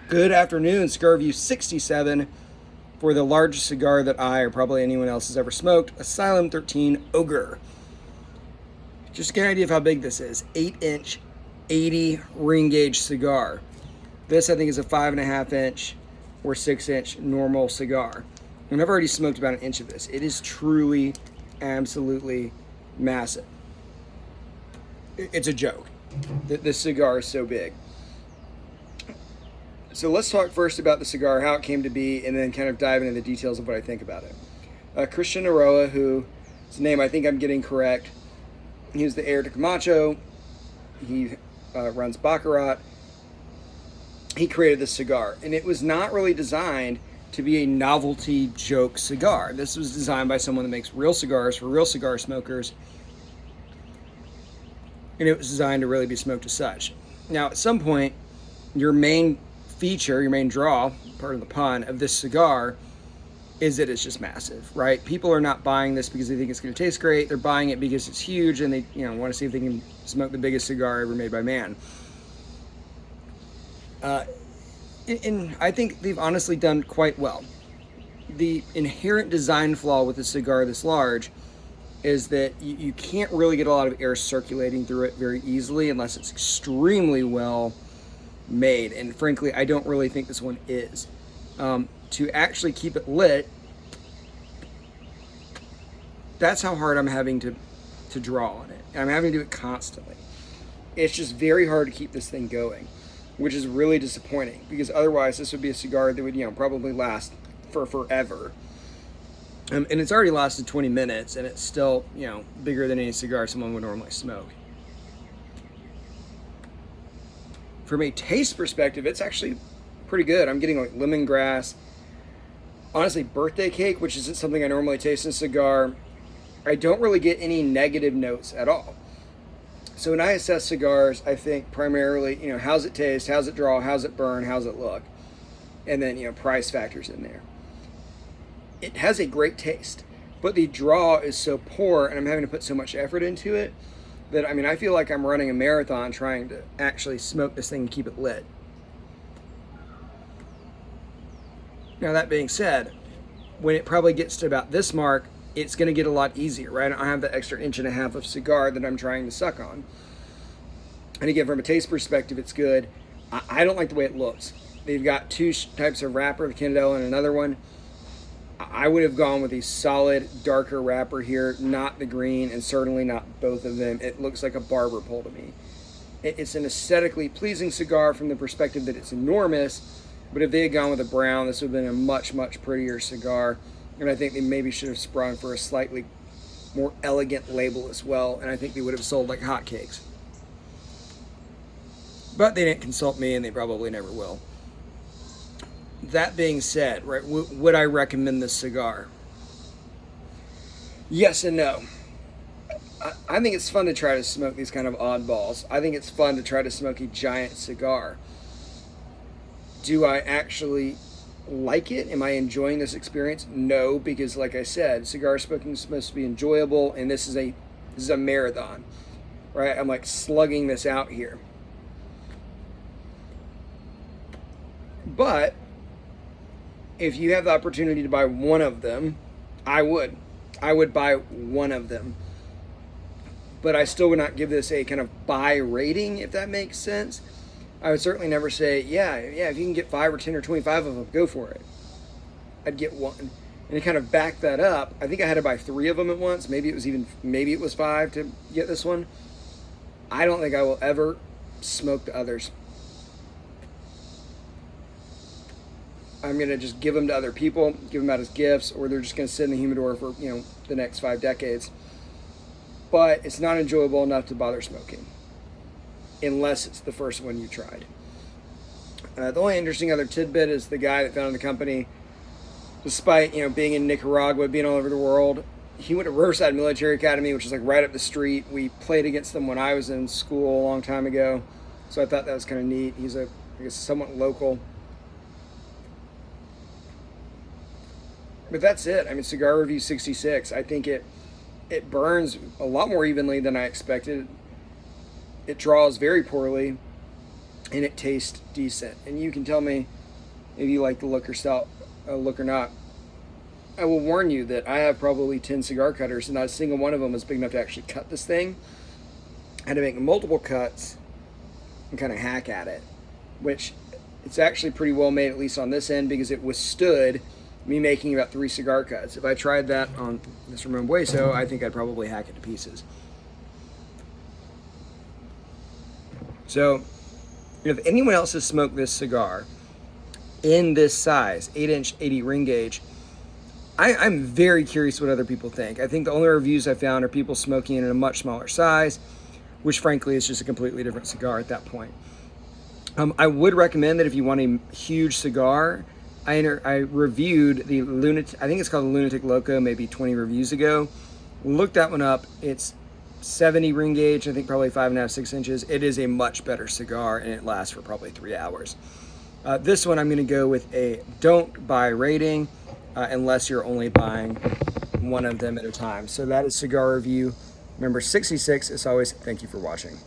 Good afternoon, Cigar Review 67 for the largest cigar that I or probably anyone else has ever smoked, Asylum 13 Ogre. Just to get an idea of how big this is, 8-inch, 80 ring gauge cigar. This I think is a 5.5-inch or 6-inch normal cigar. And I've already smoked about an inch of this. It is truly, absolutely massive. It's a joke. This cigar is so big. So let's talk first about the cigar, how it came to be, and then kind of dive into the details of what I think about it. Christian Aroa, whose name I think I'm getting correct, he was the heir to Camacho. He runs Baccarat. He created this cigar, and it was not really designed to be a novelty joke cigar. This was designed by someone that makes real cigars for real cigar smokers, and it was designed to really be smoked as such. Now, at some point, your main feature, your main draw, part of the pun, of this cigar is that it's just massive, right? People are not buying this because they think it's going to taste great. They're buying it because it's huge and they want to see if they can smoke the biggest cigar ever made by man. And I think they've honestly done quite well. The inherent design flaw with a cigar this large is that you can't really get a lot of air circulating through it very easily unless it's extremely well made, and frankly I don't really think this one is. To actually keep it lit, that's how hard I'm having to draw on it. I'm having to do it constantly. It's just very hard to keep this thing going, which is really disappointing, because otherwise this would be a cigar that would probably last for forever. And it's already lasted 20 minutes and it's still bigger than any cigar someone would normally smoke. From a taste perspective, it's actually pretty good. I'm getting like lemongrass, honestly birthday cake, which isn't something I normally taste in a cigar. I don't really get any negative notes at all. So when I assess cigars, I think primarily, how's it taste, how's it draw, how's it burn, how's it look, and then price factors in there. It has a great taste, but the draw is so poor, and I'm having to put so much effort into it that I feel like I'm running a marathon trying to actually smoke this thing and keep it lit. Now, that being said, when it probably gets to about this mark, it's going to get a lot easier, right? I don't have the extra 1.5 inches of cigar that I'm trying to suck on. And again, from a taste perspective, it's good. I don't like the way it looks. They've got two types of wrapper, the Candela and another one. I would have gone with a solid, darker wrapper here, not the green, and certainly not both of them. It looks like a barber pole to me. It's an aesthetically pleasing cigar from the perspective that it's enormous, but if they had gone with a brown, this would have been a much, much prettier cigar, and I think they maybe should have sprung for a slightly more elegant label as well, and I think they would have sold like hotcakes. But they didn't consult me, and they probably never will. That being said, right, would I recommend this cigar? Yes and no. I think it's fun to try to smoke these kind of oddballs. I think it's fun to try to smoke a giant cigar. Do I actually like it? Am I enjoying this experience? No, because like I said, cigar smoking is supposed to be enjoyable, and this is a marathon, right? I'm like slugging this out here. But if you have the opportunity to buy one of them, I would buy one of them. But I still would not give this a kind of buy rating, if that makes sense. I would certainly never say, yeah, if you can get 5 or 10 or 25 of them, go for it. I'd get one. And to kind of back that up, I think I had to buy 3 of them at once. Maybe it was 5 to get this one. I don't think I will ever smoke the others. I'm going to just give them to other people, give them out as gifts, or they're just going to sit in the humidor for, the next 5 decades. But it's not enjoyable enough to bother smoking, unless it's the first one you tried. The only interesting other tidbit is the guy that founded the company, despite, being in Nicaragua, being all over the world, he went to Riverside Military Academy, which is like right up the street. We played against them when I was in school a long time ago, so I thought that was kind of neat. He's I guess, somewhat local. But that's it. Cigar Review 66. I think it burns a lot more evenly than I expected. It draws very poorly. and it tastes decent. And you can tell me if you like the look or not. I will warn you that I have probably 10 cigar cutters, and not a single one of them is big enough to actually cut this thing. I had to make multiple cuts and kind of hack at it, which it's actually pretty well made, at least on this end, because it withstood me making about 3 cigar cuts. If I tried that on this Rambueso, I think I'd probably hack it to pieces. So, if anyone else has smoked this cigar in this size, 8-inch 80 ring gauge, I'm very curious what other people think. I think the only reviews I found are people smoking it in a much smaller size, which frankly is just a completely different cigar at that point. I would recommend that if you want a huge cigar, I reviewed the Lunatic, I think it's called the Lunatic Loco, maybe 20 reviews ago. Looked that one up. It's 70 ring gauge, I think probably 5.5, 6 inches. It is a much better cigar, and it lasts for probably 3 hours. This one I'm going to go with a don't buy rating, unless you're only buying one of them at a time. So that is cigar review number 66. As always, thank you for watching.